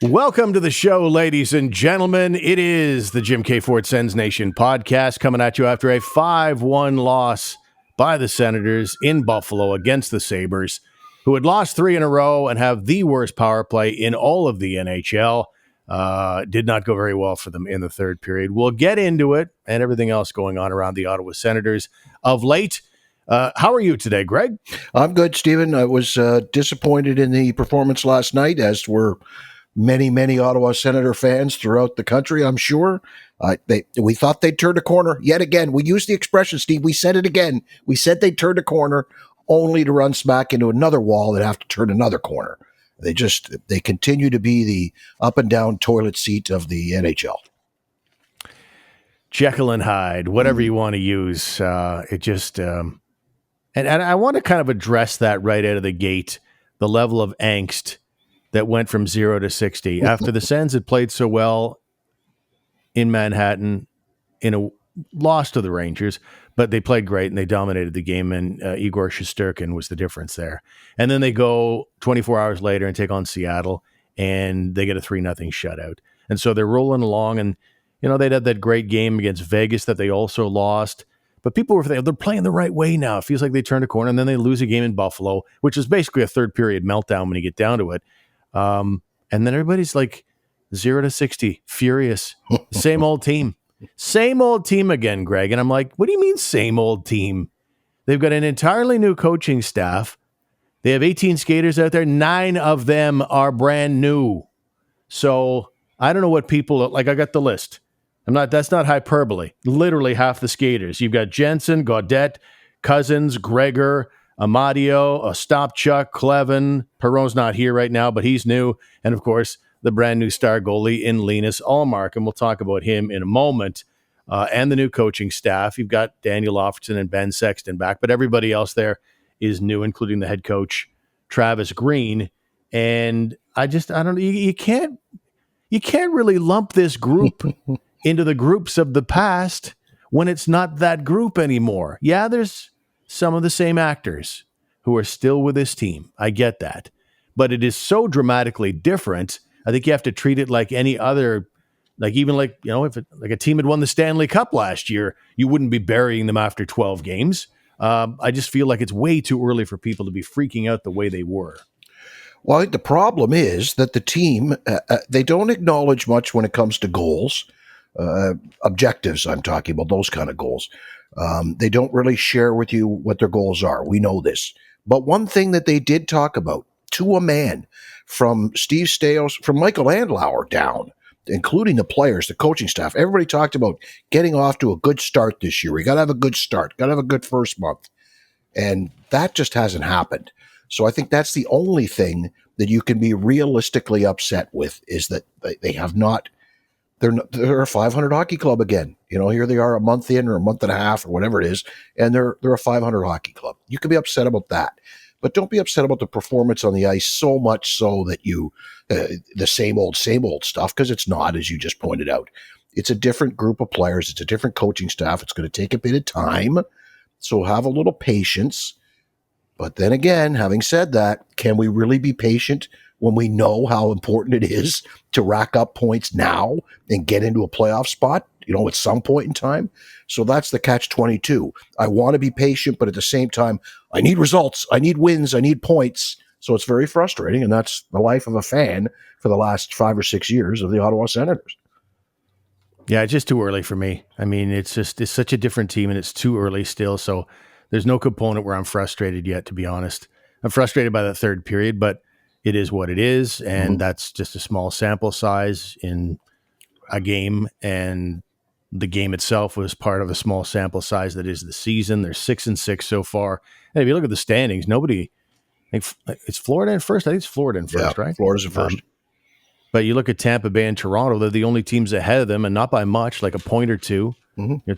Welcome to the show, ladies and gentlemen. It is the Jim K. Ford Sens Nation podcast coming at you after a 5-1 loss by the Senators in Buffalo against the Sabres, who had lost 3 in a row and have the worst power play in all of the NHL. Did not go very well for them in the third period. We'll get into it and everything else going on around the Ottawa Senators of late. How are you today, Greg? I'm good, Stephen. I was disappointed in the performance last night, as were many Ottawa Senator fans throughout the country, I'm sure. We thought they'd turn a corner. Yet again, we used the expression, Steve. We said it again. We said they'd turn a corner only to run smack into another wall and have to turn another corner. They continue to be the up and down toilet seat of the NHL. Jekyll and Hyde, whatever you want to use. And I want to kind of address that right out of the gate, the level of angst that went from 0 to 60 after the Sens had played so well in Manhattan in a loss to the Rangers, but they played great and they dominated the game, and Igor Shesterkin was the difference there. And then they go 24 hours later and take on Seattle, and they get a 3-0 shutout. And so they're rolling along, and they'd had that great game against Vegas that they also lost. But people were they're playing the right way now. It feels like they turned a corner, and then they lose a game in Buffalo, which is basically a third period meltdown when you get down to it. And then everybody's like 0 to 60, furious. Same old team. Same old team again, Greg. And I'm like, what do you mean same old team? They've got an entirely new coaching staff. They have 18 skaters out there. 9 of them are brand new. So I don't know what people like. I got the list. That's not hyperbole. Literally half the skaters. You've got Jensen, Gaudette, Cousins, Gregor, Amadio, Tkachuk, Clevin. Perron's not here right now, but he's new. And, of course, the brand new star goalie in Linus Ullmark. And we'll talk about him in a moment. And the new coaching staff. You've got Daniel Offerson and Ben Sexton back, but everybody else there is new, including the head coach, Travis Green. And I don't know. You can't really lump this group into the groups of the past when it's not that group anymore. Yeah, there's some of the same actors who are still with this team. I get that. But it is so dramatically different. I think you have to treat it like any other, if a team had won the Stanley Cup last year, you wouldn't be burying them after 12 games. I just feel like it's way too early for people to be freaking out the way they were. Well, the problem is that the team, they don't acknowledge much when it comes to goals, objectives. I'm talking about those kind of goals. They don't really share with you what their goals are. We know this. But one thing that they did talk about, to a man, from Steve Staios, from Michael Andlauer down, including the players, the coaching staff, everybody talked about getting off to a good start this year. We got to have a good start, got to have a good first month. And that just hasn't happened. So I think that's the only thing that you can be realistically upset with, is that they have not. They're a 500 hockey club again. Here they are a month in, or a month and a half, or whatever it is, and they're a 500 hockey club. You can be upset about that, but don't be upset about the performance on the ice so much so that the same old stuff, because it's not, as you just pointed out. It's a different group of players. It's a different coaching staff. It's going to take a bit of time, so have a little patience. But then again, having said that, can we really be patient when we know how important it is to rack up points now and get into a playoff spot, at some point in time? So that's the catch-22. I want to be patient, but at the same time, I need results. I need wins. I need points. So it's very frustrating, and that's the life of a fan for the last 5 or 6 years of the Ottawa Senators. Yeah, it's just too early for me. I mean, it's such a different team, and it's too early still. So there's no component where I'm frustrated yet, to be honest. I'm frustrated by that third period, but it is what it is, and that's just a small sample size in a game, and the game itself was part of a small sample size that is the season. They're 6-6 so far. And if you look at the standings, it's Florida in first. I think it's Florida in first, right? Florida's in first. But you look at Tampa Bay and Toronto, they're the only teams ahead of them, and not by much, like a point or two.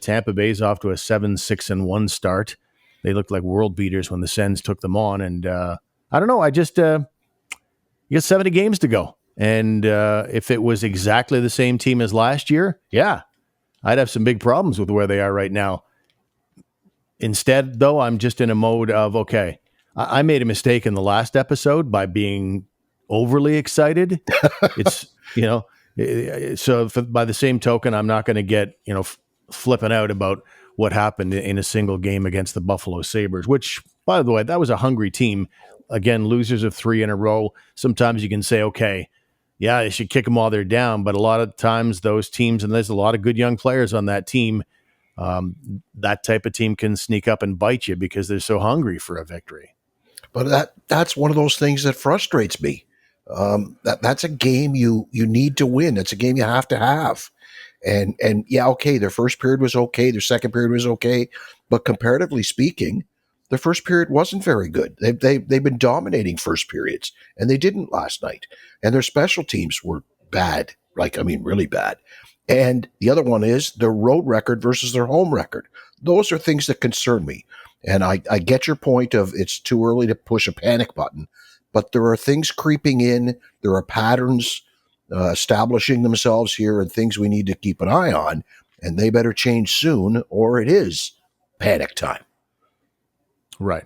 Tampa Bay's off to a 7-6-1 start. They looked like world beaters when the Sens took them on, and I don't know. You got 70 games to go. And if it was exactly the same team as last year, yeah, I'd have some big problems with where they are right now. Instead, though, I'm just in a mode of, okay, I made a mistake in the last episode by being overly excited. It's, so by the same token, I'm not going to get, flipping out about what happened in a single game against the Buffalo Sabres, which, by the way, that was a hungry team. Again, losers of 3 in a row. Sometimes you can say, okay, yeah, they should kick them while they're down. But a lot of times those teams, and there's a lot of good young players on that team, that type of team can sneak up and bite you because they're so hungry for a victory. But that's one of those things that frustrates me. That's a game you need to win. It's a game you have to have. And yeah, okay, their first period was okay, their second period was okay, but comparatively speaking, the first period wasn't very good. They've been dominating first periods, and they didn't last night. And their special teams were bad, really bad. And the other one is their road record versus their home record. Those are things that concern me. And I get your point of it's too early to push a panic button, but there are things creeping in. There are patterns establishing themselves here and things we need to keep an eye on, and they better change soon or it is panic time. Right.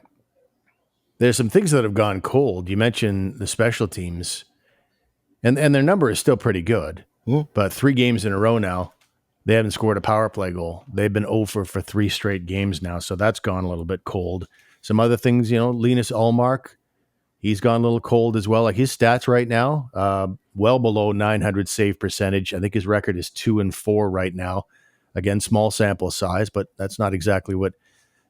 There's some things that have gone cold. You mentioned the special teams, and their number is still pretty good, but 3 games in a row now, they haven't scored a power play goal. They've been over for 3 straight games now, so that's gone a little bit cold. Some other things, Linus Ullmark, he's gone a little cold as well. Like his stats right now, well below 900 save percentage. I think his record is 2-4 right now. Again, small sample size, but that's not exactly what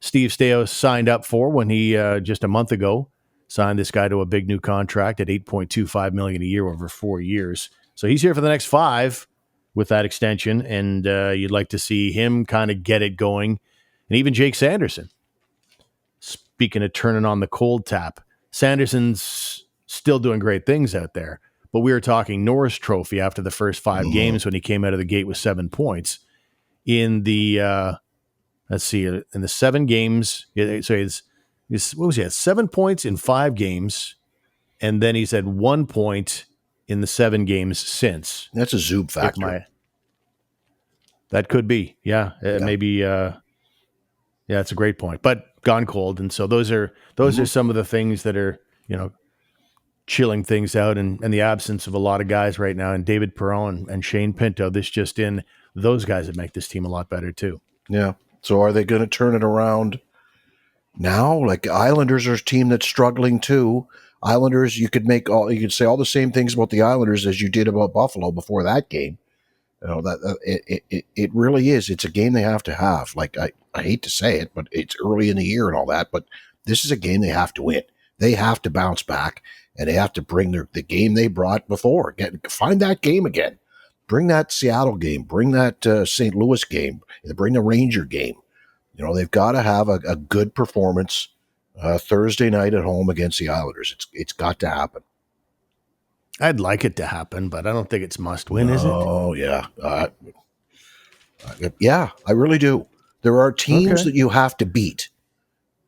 Steve Stais signed up for when he just a month ago signed this guy to a big new contract at $8.25 million a year over 4 years. So he's here for the next 5 with that extension, and you'd like to see him kind of get it going. And even Jake Sanderson. Speaking of turning on the cold tap, Sanderson's still doing great things out there, but we were talking Norris Trophy after the first 5 games when he came out of the gate with 7 points. In the in the 7 games, so he's what was he at? 7 points in 5 games, and then he's had 1 point in the 7 games since. That's a Zoob factor. That could be, maybe. Yeah, that's a great point. But gone cold, and so those are some of the things that are chilling things out, and the absence of a lot of guys right now, and David Perron and Shane Pinto. This just in, those guys that make this team a lot better too. Yeah. So are they going to turn it around now? Like Islanders are a team that's struggling too. Islanders, you could say all the same things about the Islanders as you did about Buffalo before that game. It really is. It's a game they have to have. Like I hate to say it, but it's early in the year and all that. But this is a game they have to win. They have to bounce back, and they have to bring the game they brought before. Find that game again. Bring that Seattle game. Bring that St. Louis game. Bring the Ranger game. They've got to have a good performance Thursday night at home against the Islanders. It's got to happen. I'd like it to happen, but I don't think it's must win, is it? Oh, yeah. Yeah, I really do. There are teams that you have to beat,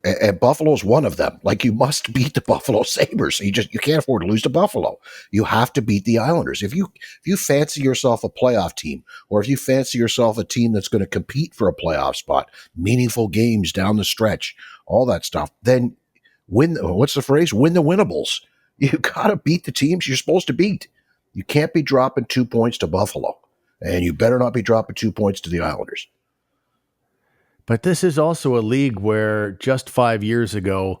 and Buffalo's one of them. Like, you must beat the Buffalo Sabres. You can't afford to lose to Buffalo. You have to beat the Islanders. If you fancy yourself a playoff team, or if you fancy yourself a team that's going to compete for a playoff spot, meaningful games down the stretch, all that stuff, then win. What's the phrase? Win the winnables. You got to beat the teams you're supposed to beat. You can't be dropping 2 points to Buffalo, and you better not be dropping 2 points to the Islanders. But this is also a league where just 5 years ago,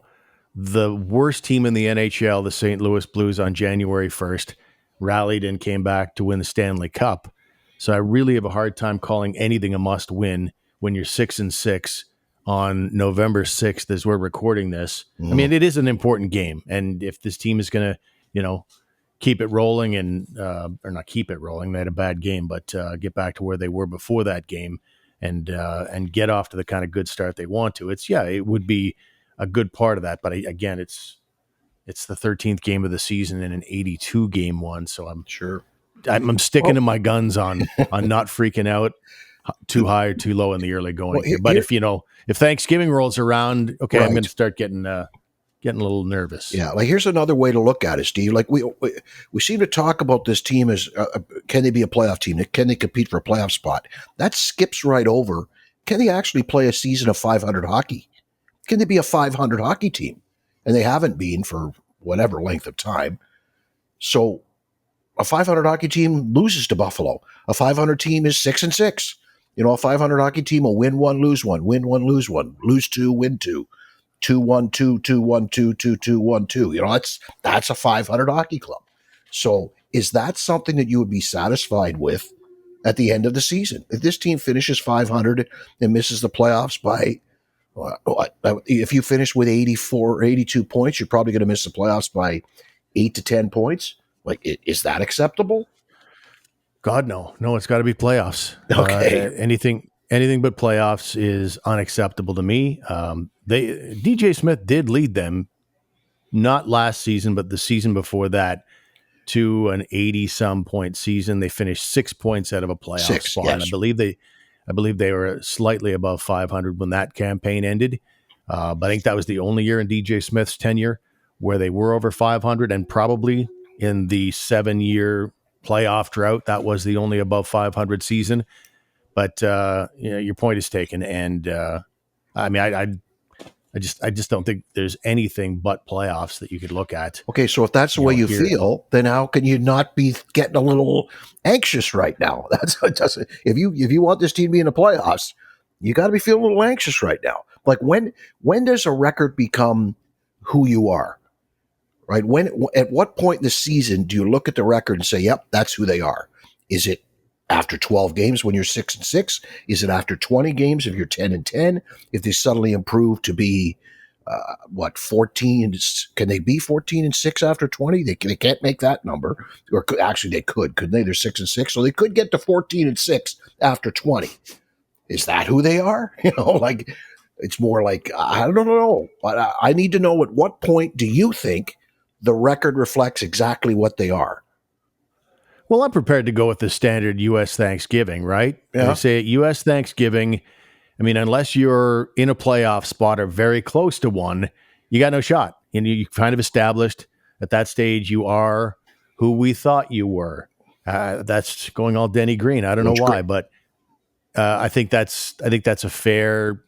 the worst team in the NHL, the St. Louis Blues, on January 1st, rallied and came back to win the Stanley Cup. So I really have a hard time calling anything a must-win when you're 6-6 on November 6th as we're recording this. I mean, it is an important game. And if this team is going to, keep it rolling and, or not keep it rolling, they had a bad game, but get back to where they were before that game and get off to the kind of good start they want to. It would be a good part of that. But again, it's the 13th game of the season in an 82 game one. So I'm sticking to my guns on not freaking out too high or too low in the early going here. But if Thanksgiving rolls around, okay, right. I'm going to start getting a little nervous. Yeah, like here's another way to look at it, Steve. Like we seem to talk about this team as can they be a playoff team? Can they compete for a playoff spot? That skips right over. Can they actually play a season of 500 hockey? Can they be a 500 hockey team? And they haven't been for whatever length of time. So a 500 hockey team loses to Buffalo. A 500 team is 6-6. A 500 hockey team will win one, lose one, win one, lose one, lose two, win two, 2-1, 2-2-1, 2-2-2, 1-2. That's a 500 hockey club. So is that something that you would be satisfied with at the end of the season? If this team finishes 500 and misses the playoffs by, if you finish with 84 or 82 points, you're probably going to miss the playoffs by 8 to 10 points. Is that acceptable? God, no. No, it's got to be playoffs. Okay. Anything but playoffs is unacceptable to me. DJ Smith did lead them, not last season, but the season before that, to an 80-some point season. They finished 6 points out of a playoff spot. Yes. And I believe they were slightly above 500 when that campaign ended. But I think that was the only year in DJ Smith's tenure where they were over 500, and probably in the 7-year playoff drought, that was the only above 500 season. But your point is taken, and I just don't think there's anything but playoffs that you could look at. Okay, so if that's the way you feel, then how can you not be getting a little anxious right now? That's what does it. If you want this team to be in the playoffs, you got to be feeling a little anxious right now. Like when does a record become who you are? Right? At what point in the season do you look at the record and say, "Yep, that's who they are"? Is it after 12 games when you're 6-6? Is it after 20 games if you're 10-10? If they suddenly improve to be 14? Can they be 14-6 after 20? They can't make that number, or actually they could, couldn't they? They're 6-6, so they could get to 14-6 after 20. Is that who they are? It's more like, I don't know, but I need to know, at what point do you think the record reflects exactly what they are? Well, I'm prepared to go with the standard U.S. Thanksgiving, right? Yeah. They say at U.S. Thanksgiving, I mean, unless you're in a playoff spot or very close to one, you got no shot. And you kind of established at that stage you are who we thought you were. That's going all Denny Green. I don't know why, but I think that's a fair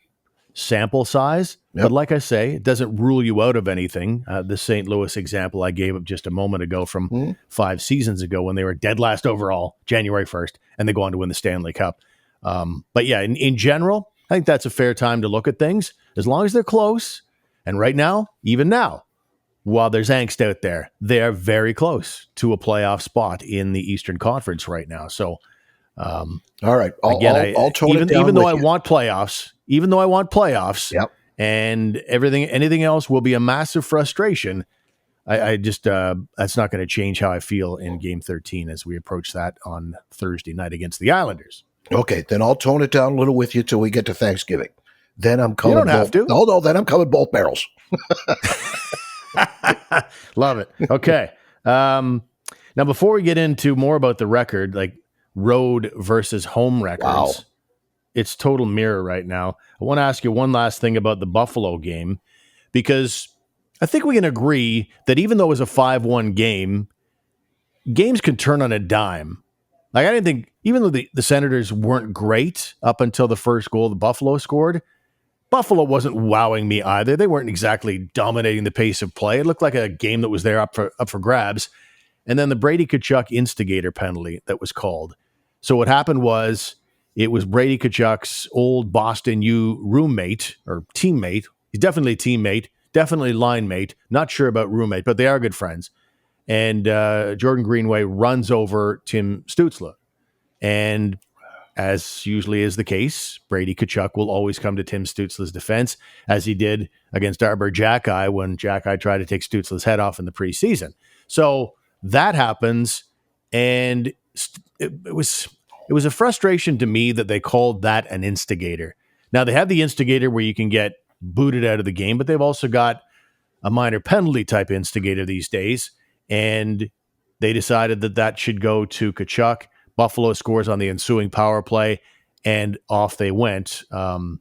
sample size. Yep. But like I say, it doesn't rule you out of anything. The St. Louis example I gave up just a moment ago from 5 seasons ago, when they were dead last overall, January 1st, and they go on to win the Stanley Cup. But yeah, in general, I think that's a fair time to look at things, as long as they're close. And right now, even now, while there's angst out there, they're very close to a playoff spot in the Eastern Conference right now. So, all right. I'll tone even, it down. Even though I want playoffs, yep, and anything else will be a massive frustration, I just that's not going to change how I feel in Game 13 as we approach that on Thursday night against the Islanders. Okay, then I'll tone it down a little with you till we get to Thanksgiving. Then I'm coming. You don't have to. No, then I'm coming both barrels. Love it. Okay. Now, before we get into more about the record, like road versus home records, it's total mirror right now. I want to ask you one last thing about the Buffalo game, because I think we can agree that even though it was a 5-1 game, games can turn on a dime. Like, I didn't think, even though the Senators weren't great up until the first goal the Buffalo scored, Buffalo wasn't wowing me either. They weren't exactly dominating the pace of play. It looked like a game that was there up for grabs. And then the Brady Tkachuk instigator penalty that was called. So what happened was, it was Brady Tkachuk's old Boston U roommate or teammate. He's definitely a teammate, definitely line mate. Not sure about roommate, but they are good friends. And Jordan Greenway runs over Tim Stützle. And as usually is the case, Brady Tkachuk will always come to Tim Stützle's defense, as he did against Arbor Jackeye when Jackeye tried to take Stützle's head off in the preseason. So that happens, and it was a frustration to me that they called that an instigator. Now, they have the instigator where you can get booted out of the game, but they've also got a minor penalty type instigator these days, and they decided that should go to Tkachuk. Buffalo scores on the ensuing power play, and off they went. But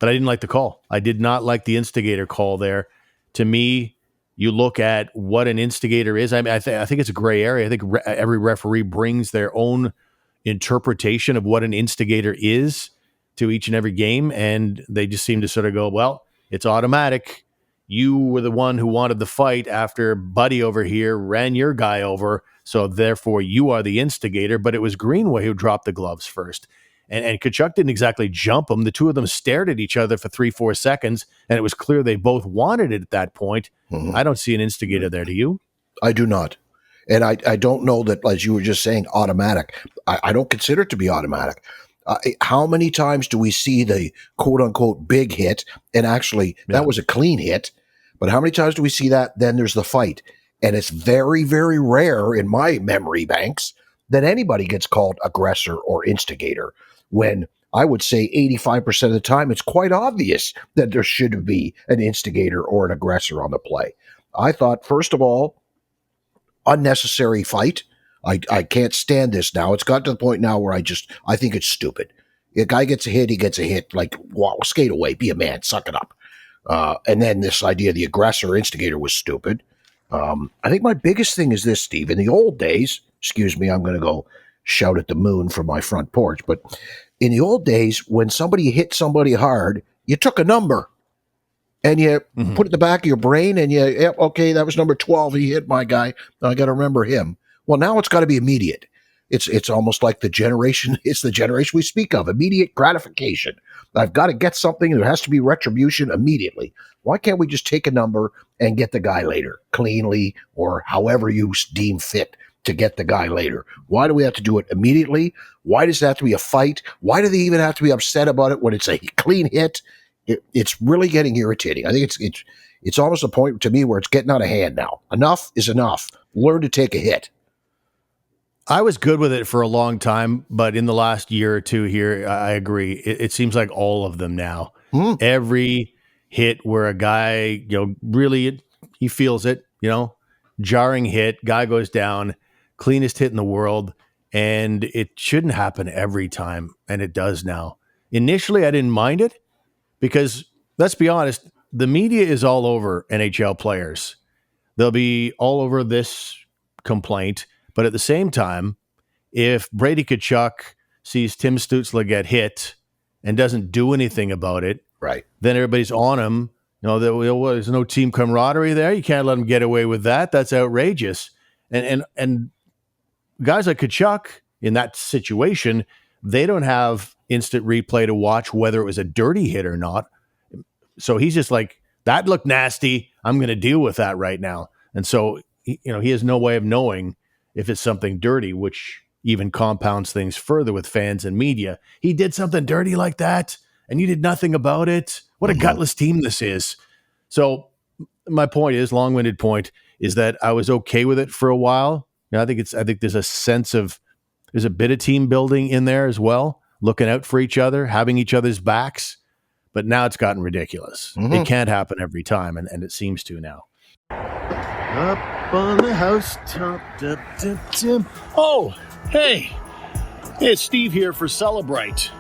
I didn't like the call. I did not like the instigator call there. To me, you look at what an instigator is. I mean, I think it's a gray area. I think every referee brings their own interpretation of what an instigator is to each and every game, and they just seem to sort of go, well, it's automatic. you were the one who wanted the fight after Buddy over here ran your guy over. So therefore you are the instigator, but it was Greenway who dropped the gloves first. And Tkachuk didn't exactly jump him. The two of them stared at each other for 3-4 seconds, and it was clear they both wanted it at that point. I don't see an instigator there. Do you? I do not. And I don't know that, as you were just saying, automatic. I don't consider it to be automatic. How many times do we see the quote-unquote big hit, and actually that was a clean hit, but how many times do we see that, then there's the fight? And it's very, very rare in my memory banks that anybody gets called aggressor or instigator, when I would say 85% of the time it's quite obvious that there should be an instigator or an aggressor on the play. I thought, first of all, unnecessary fight. I can't stand this now. It's got to the point now where I think it's stupid. A guy gets a hit, he gets a hit. Like, wow, skate away, be a man, suck it up. And then this idea of the aggressor instigator was stupid. I think my biggest thing is this, Steve. In the old days, excuse me, I'm going to go shout at the moon from my front porch, but in the old days, when somebody hit somebody hard, you took a number and you put it in the back of your brain, and okay, that was number 12. He hit my guy. I got to remember him. Well, now it's got to be immediate. It's almost like the generation we speak of, immediate gratification. I've got to get something. There has to be retribution immediately. Why can't we just take a number and get the guy later, cleanly, or however you deem fit to get the guy later? Why do we have to do it immediately? Why does it have to be a fight? Why do they even have to be upset about it when it's a clean hit? It's really getting irritating. I think it's almost a point to me where it's getting out of hand now. Enough is enough. Learn to take a hit. I was good with it for a long time, but in the last year or two here, I agree. It seems like all of them now. Every hit where a guy, really, he feels it, jarring hit, guy goes down, cleanest hit in the world, and it shouldn't happen every time, and it does now. Initially, I didn't mind it because, let's be honest, the media is all over NHL players. They'll be all over this complaint. But at the same time, if Brady Tkachuk sees Tim Stützle get hit and doesn't do anything about it, right, then everybody's on him. There's no team camaraderie there. You can't let him get away with that. That's outrageous. And guys like Tkachuk in that situation, they don't have instant replay to watch whether it was a dirty hit or not. So he's just like, that looked nasty. I'm going to deal with that right now. And so, he has no way of knowing if it's something dirty, which even compounds things further with fans and media. He did something dirty like that, and you did nothing about it. What a gutless team this is. So my point is, long-winded point, is that I was okay with it for a while. I think there's a sense of, there's a bit of team building in there as well, looking out for each other, having each other's backs. But now it's gotten ridiculous. It can't happen every time, and it seems to now. Up on the housetop. Oh, hey, it's Steve here for Celebrate.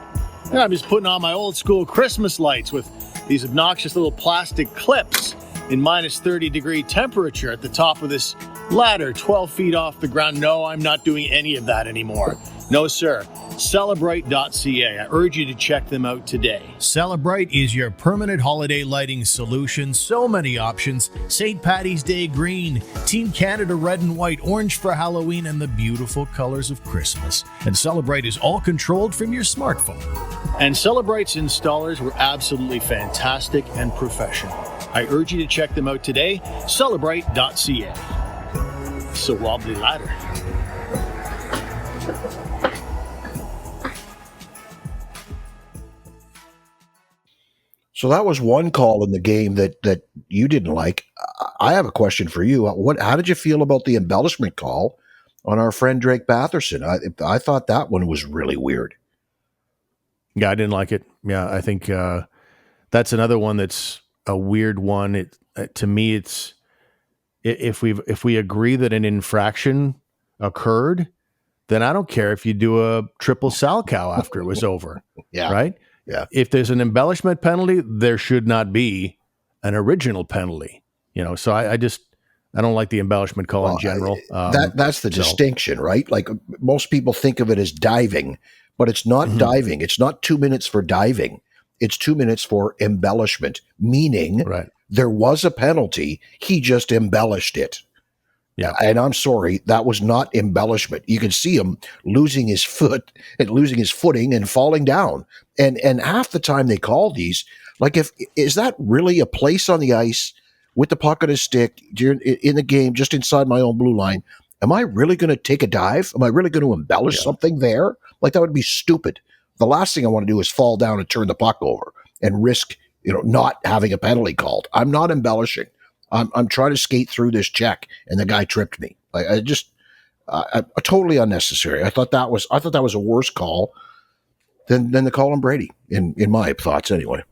And I'm just putting on my old school Christmas lights with these obnoxious little plastic clips in minus 30-degree temperature at the top of this ladder 12 feet off the ground. No, I'm not doing any of that anymore. No, sir. Celebrate.ca. I urge you to check them out today. Celebrate is your permanent holiday lighting solution. So many options. St. Paddy's Day green, Team Canada red and white, orange for Halloween, and the beautiful colors of Christmas. And Celebrate is all controlled from your smartphone. And Celebrate's installers were absolutely fantastic and professional. I urge you to check them out today. Celebrate.ca. It's a wobbly ladder. So that was one call in the game that you didn't like. I have a question for you. How did you feel about the embellishment call on our friend Drake Batherson? I thought that one was really weird. Yeah, I didn't like it. Yeah, I think that's another one that's a weird one. To me, it's if we agree that an infraction occurred, then I don't care if you do a triple Salchow after it was over. Yeah. Right? Yeah. If there's an embellishment penalty, there should not be an original penalty. So I don't like the embellishment call in general. That's the distinction, right? Like most people think of it as diving, but it's not diving. It's not 2 minutes for diving. It's 2 minutes for embellishment, meaning There was a penalty. He just embellished it. Yeah. And I'm sorry, that was not embellishment. You can see him losing his foot and losing his footing and falling down. And half the time they call these, like, is that really a place on the ice with the puck on his stick in the game, just inside my own blue line? Am I really going to take a dive? Am I really going to embellish something there? Like, that would be stupid. The last thing I want to do is fall down and turn the puck over and risk, not having a penalty called. I'm not embellishing. I'm trying to skate through this check, and the guy tripped me. Like, I totally unnecessary. I thought that was a worse call than the call on Brady, in my thoughts anyway.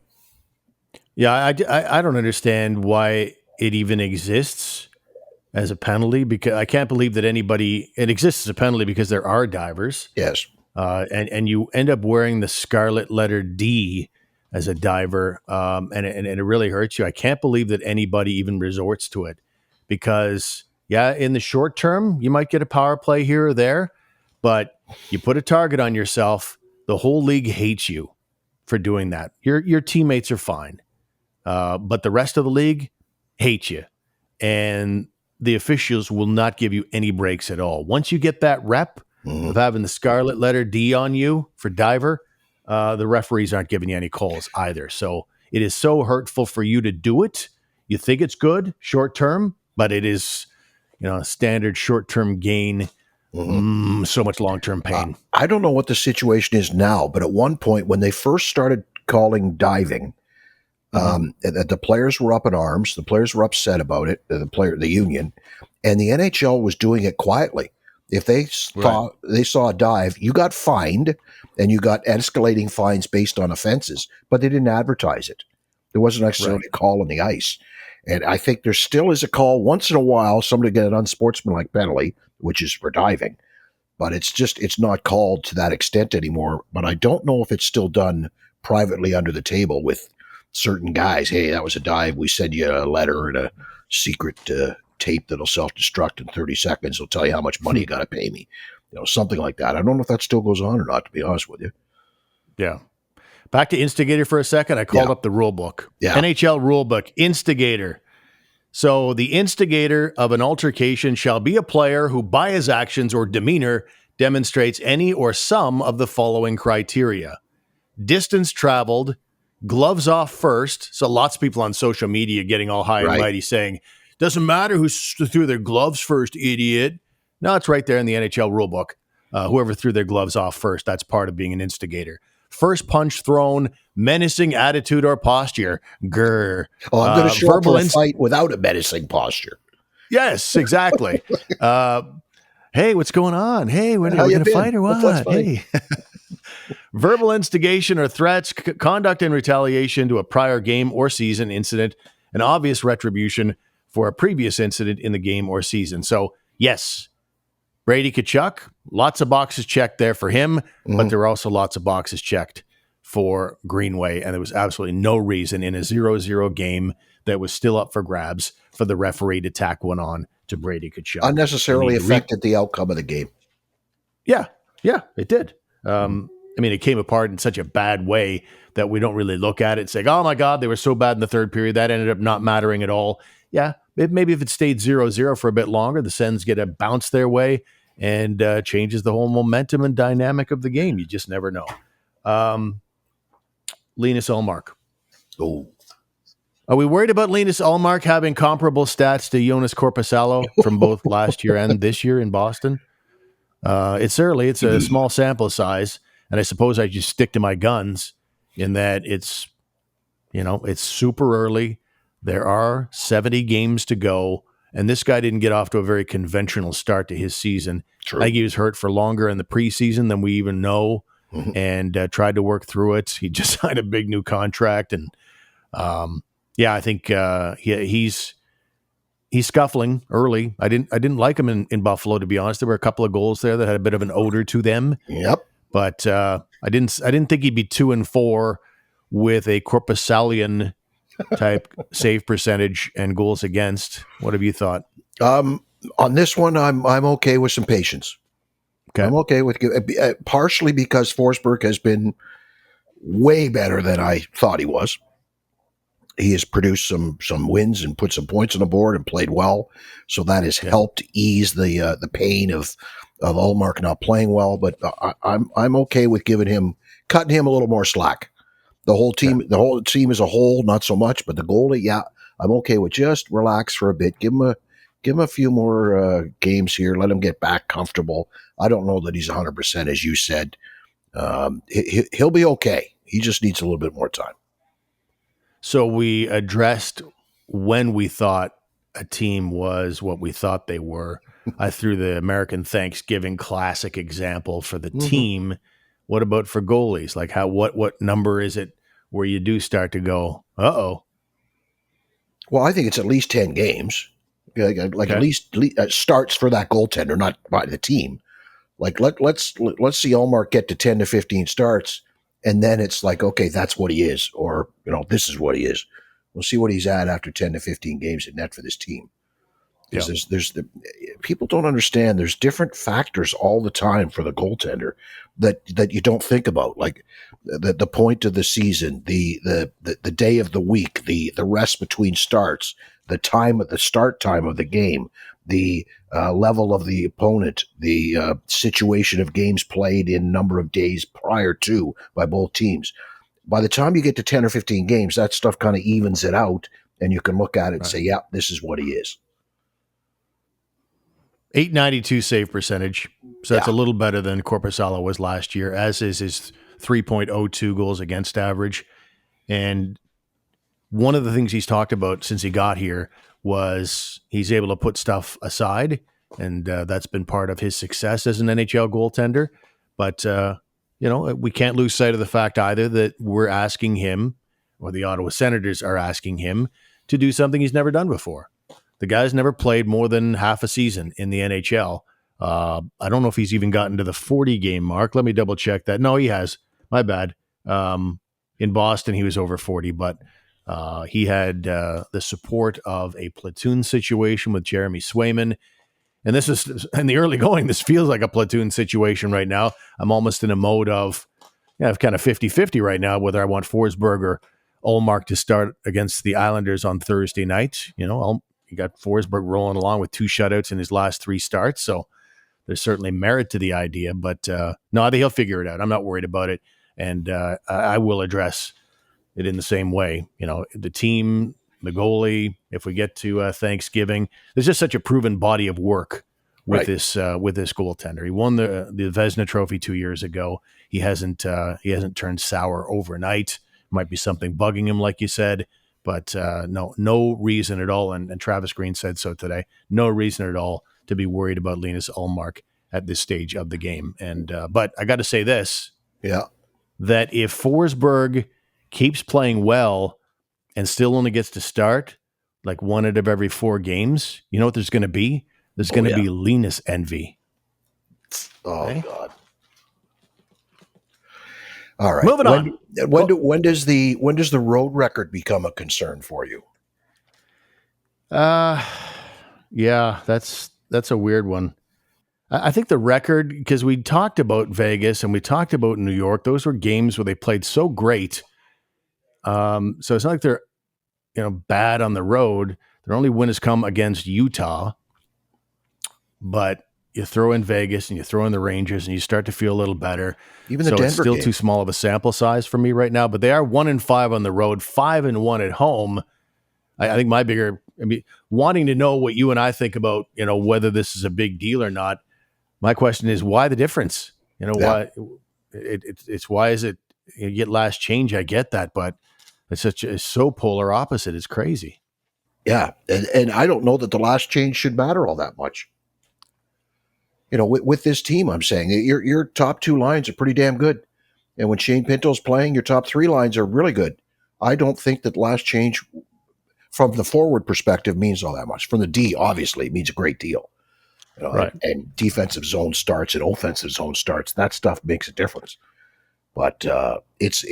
Yeah, I don't understand why it even exists as a penalty, because I can't believe that it exists as a penalty because there are divers. Yes. And you end up wearing the scarlet letter D as a diver, and it really hurts you. I can't believe that anybody even resorts to it, because in the short term, you might get a power play here or there, but you put a target on yourself, the whole league hates you for doing that. Your teammates are fine, but the rest of the league hates you, and the officials will not give you any breaks at all. Once you get that rep of having the scarlet letter D on you for diver, the referees aren't giving you any calls either. So it is so hurtful for you to do it. You think it's good short term, but it is, a standard short term gain. So much long term pain. I don't know what the situation is now, but at one point when they first started calling diving, the players were up in arms. The players were upset about it. The union, and the NHL was doing it quietly. If they thought they saw a dive, you got fined, and you got escalating fines based on offenses, but they didn't advertise it. There wasn't necessarily a call on the ice. And I think there still is a call once in a while, somebody get an unsportsmanlike penalty, which is for diving, but it's not called to that extent anymore. But I don't know if it's still done privately under the table with certain guys. Hey, that was a dive. We send you a letter and a secret tape that'll self-destruct in 30 seconds. It'll tell you how much money you got to pay me. Something like that. I don't know if that still goes on or not, to be honest with you. Yeah. Back to Instigator for a second. I called up the rule book. Yeah. NHL rule book, Instigator. So the instigator of an altercation shall be a player who by his actions or demeanor demonstrates any or some of the following criteria: distance traveled, gloves off first. So lots of people on social media getting all high and mighty saying, doesn't matter who threw their gloves first, idiot. No, it's right there in the NHL rulebook. Whoever threw their gloves off first, that's part of being an instigator. First punch thrown, menacing attitude or posture. Grr. Oh, I'm going to show up for a fight without a menacing posture. Yes, exactly. Hey, what's going on? Hey, we're going to fight or what? Hey. Verbal instigation or threats, conduct in retaliation to a prior game or season incident, an obvious retribution for a previous incident in the game or season. So, yes, Brady Tkachuk, lots of boxes checked there for him, but there were also lots of boxes checked for Greenway, and there was absolutely no reason in a 0-0 game that was still up for grabs for the referee to tack one on to Brady Tkachuk. Unnecessarily affected the outcome of the game. Yeah, it did. It came apart in such a bad way that we don't really look at it saying, oh my God, they were so bad in the third period. That ended up not mattering at all. Yeah, maybe if it stayed 0-0 for a bit longer, the Sens get a bounce their way and changes the whole momentum and dynamic of the game. You just never know. Linus Ullmark. Oh. Are we worried about Linus Ullmark having comparable stats to Jonas Korpisalo from both last year and this year in Boston? It's early. It's a small sample size. And I suppose I just stick to my guns in that it's super early. There are 70 games to go, and this guy didn't get off to a very conventional start to his season. True. I think he was hurt for longer in the preseason than we even know, and tried to work through it. He just signed a big new contract, and I think he's scuffling early. I didn't like him in Buffalo, to be honest. There were a couple of goals there that had a bit of an odor to them. Yep. But I didn't think he'd be 2-4 with a Korpisalian type save percentage and goals against. What have you thought? On this one, I'm okay with some patience. Okay. I'm okay with partially because Forsberg has been way better than I thought he was. He has produced some wins and put some points on the board and played well, so that has helped ease the pain of Ullmark not playing well. But I'm okay with cutting him a little more slack. The whole team as a whole, not so much, but the goalie, yeah, I'm okay with just relax for a bit. Give him a few more games here. Let him get back comfortable. I don't know that he's 100%, as you said. He'll be okay. He just needs a little bit more time. So we addressed when we thought a team was what we thought they were. I threw the American Thanksgiving Classic example for the team. What about for goalies? Like what number is it where you do start to go, uh-oh? Well, I think it's at least 10 games. Like at least starts for that goaltender, not by the team. Like let's see Ullmark get to 10 to 15 starts, and then it's like, okay, that's what he is, or this is what he is. We'll see what he's at after 10 to 15 games in net for this team. Because people don't understand. There's different factors all the time for the goaltender that you don't think about, like the point of the season, the day of the week, the rest between starts, the start time of the game, the level of the opponent, the situation of games played in number of days prior to by both teams. By the time you get to 10 or 15 games, that stuff kind of evens it out, and you can look at it and say, yeah, this is what he is. .892 save percentage. So that's a little better than Korpisalo was last year, as is his 3.02 goals against average. And one of the things he's talked about since he got here was he's able to put stuff aside, and that's been part of his success as an NHL goaltender. But, we can't lose sight of the fact either that we're asking him, or the Ottawa Senators are asking him, to do something he's never done before. The guy's never played more than half a season in the NHL. I don't know if he's even gotten to the 40-game mark. Let me double check that. No, he has. My bad. In Boston, he was over 40, but he had the support of a platoon situation with Jeremy Swayman. And this is in the early going. This feels like a platoon situation right now. I'm almost in a mode of, I've kind of 50-50 right now, whether I want Forsberg or Ullmark to start against the Islanders on Thursday night. You got Forsberg rolling along with 2 shutouts in his last 3 starts. So there's certainly merit to the idea, but no, I think he'll figure it out. I'm not worried about it. And I will address it in the same way. The team, the goalie, if we get to Thanksgiving, there's just such a proven body of work with this goaltender. He won the Vezina Trophy 2 years ago. He hasn't turned sour overnight. Might be something bugging him, like you said. But no reason at all, and Travis Green said so today, no reason at all to be worried about Linus Ullmark at this stage of the game. And but I got to say this, that if Forsberg keeps playing well and still only gets to start like 1 out of every 4 games, you know what there's going to be? There's going to be Linus envy. Oh, God. All right. Moving on. When does the road record become a concern for you? Yeah, that's a weird one. I think the record, because we talked about Vegas and we talked about New York, those were games where they played so great. So it's not like they're bad on the road. Their only win has come against Utah, but you throw in Vegas and you throw in the Rangers and you start to feel a little better. Even the Denver it's still game. Too small of a sample size for me right now, but they are 1-5 on the road, 5-1 at home. I think wanting to know what you and I think about, whether this is a big deal or not. My question is, why the difference? Why it's why is it you get last change? I get that, but it's so polar opposite. It's crazy. Yeah, and I don't know that the last change should matter all that much. With this team, I'm saying your top 2 lines are pretty damn good. And when Shane Pinto's playing, your top 3 lines are really good. I don't think that last change from the forward perspective means all that much. From the D, obviously, it means a great deal. Right. And defensive zone starts and offensive zone starts, that stuff makes a difference. But it's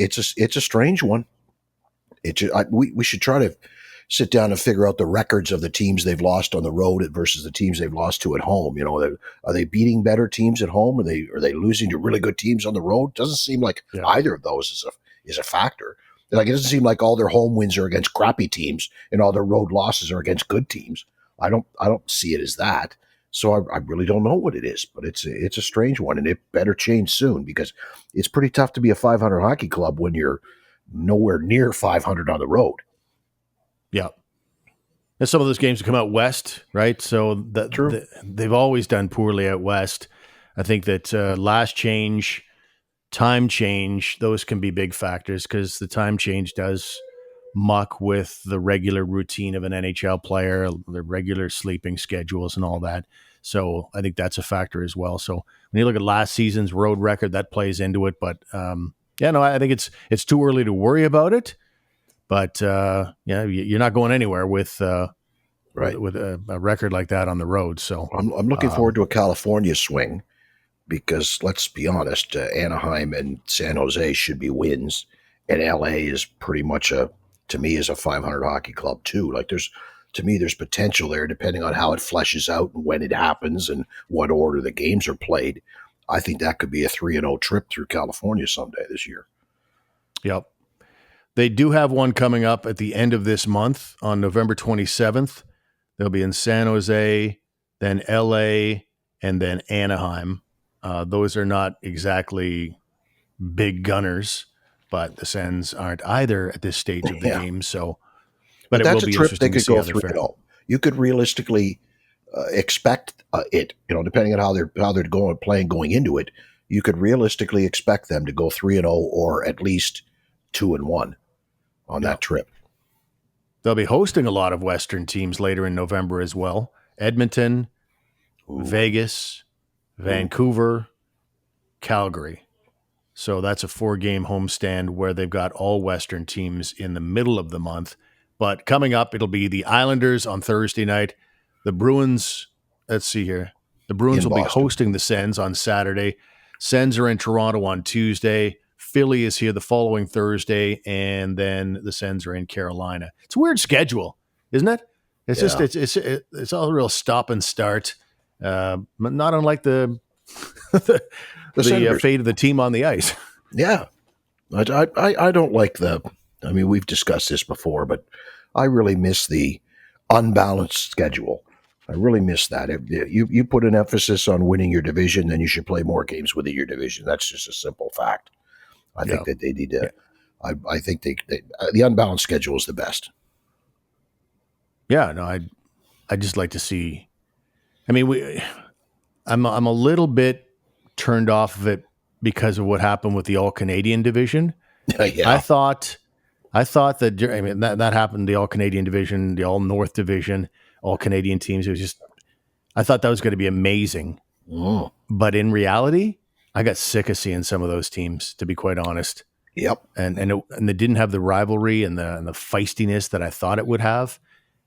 a strange one. We should try to sit down and figure out the records of the teams they've lost on the road versus the teams they've lost to at home. Are they beating better teams at home? Are they losing to really good teams on the road? Doesn't seem like either of those is a factor. Like, it doesn't seem like all their home wins are against crappy teams and all their road losses are against good teams. I don't see it as that. So I really don't know what it is, but it's a strange one, and it better change soon, because it's pretty tough to be a 500 hockey club when you're nowhere near 500 on the road. Yeah. And some of those games come out west, right? So they've always done poorly out west. I think that last change, time change, those can be big factors, because the time change does muck with the regular routine of an NHL player, the regular sleeping schedules and all that. So I think that's a factor as well. So when you look at last season's road record, that plays into it. But I think it's too early to worry about it. But you're not going anywhere with with a record like that on the road. So I'm looking forward to a California swing, because let's be honest, Anaheim and San Jose should be wins, and LA is pretty much to me is a 500 hockey club too. Like, there's potential there, depending on how it fleshes out and when it happens and what order the games are played. I think that could be a 3-0 trip through California someday this year. Yep. They do have one coming up at the end of this month on November 27th. They'll be in San Jose, then LA, and then Anaheim. Those are not exactly big gunners, but the Sens aren't either at this stage of the game. So, but it that's will be a trip interesting they could to see go how they're faring. You could realistically expect it, depending on how they're going into it. You could realistically expect them to go 3-0 or at least 2-1 on that trip. They'll be hosting a lot of Western teams later in November as well. Edmonton, Vegas, Vancouver, Calgary. So that's a 4-game homestand where they've got all Western teams in the middle of the month. But coming up, it'll be the Islanders on Thursday night. The Bruins, let's see here. The Bruins will be hosting the Sens on Saturday. Sens are in Toronto on Tuesday. Philly is here the following Thursday, and then the Sens are in Carolina. It's a weird schedule, isn't it? It's just it's all real stop and start. Not unlike the fate of the team on the ice. Yeah, I don't like we've discussed this before, but I really miss the unbalanced schedule. I really miss that. If you put an emphasis on winning your division, then you should play more games within your division. That's just a simple fact. I think that they need to. Yeah. I think the unbalanced schedule is the best. Yeah, no, I just like to see. I mean, I'm a little bit turned off of it because of what happened with the All Canadian division. I thought that that happened. The All Canadian division, the All North division, All Canadian teams. It was just, I thought that was going to be amazing. But in reality, I got sick of seeing some of those teams, to be quite honest. Yep. And they didn't have the rivalry and the feistiness that I thought it would have.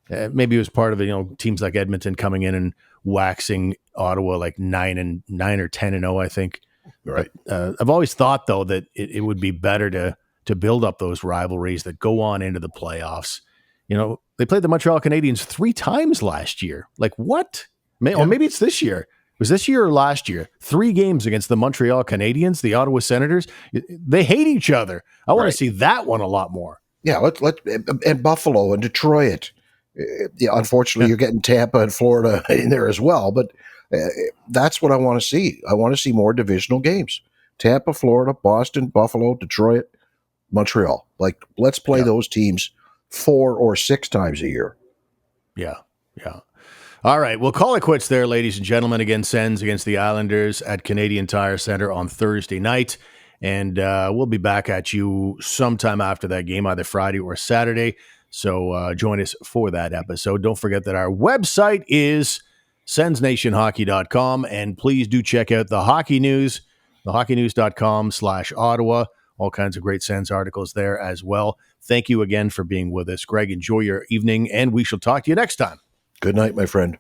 Maybe it was part of it, teams like Edmonton coming in and waxing Ottawa like 9 or 10-0, I think. Right. But, I've always thought though that it would be better to build up those rivalries that go on into the playoffs. They played the Montreal Canadiens 3 times last year. Like what? Or maybe it's this year. Was this year or last year? 3 games against the Montreal Canadiens, the Ottawa Senators. They hate each other. I want to see that one a lot more. Yeah, and Buffalo and Detroit. Unfortunately, you're getting Tampa and Florida in there as well, but that's what I want to see. I want to see more divisional games. Tampa, Florida, Boston, Buffalo, Detroit, Montreal. Like, let's play those teams 4 or 6 times a year. Yeah. All right, we'll call it quits there, ladies and gentlemen. Again, Sens against the Islanders at Canadian Tire Center on Thursday night. And we'll be back at you sometime after that game, either Friday or Saturday. So join us for that episode. Don't forget that our website is sensnationhockey.com. And please do check out the Hockey News, thehockeynews.com/Ottawa. All kinds of great Sens articles there as well. Thank you again for being with us. Greg, enjoy your evening, and we shall talk to you next time. Good night, my friend.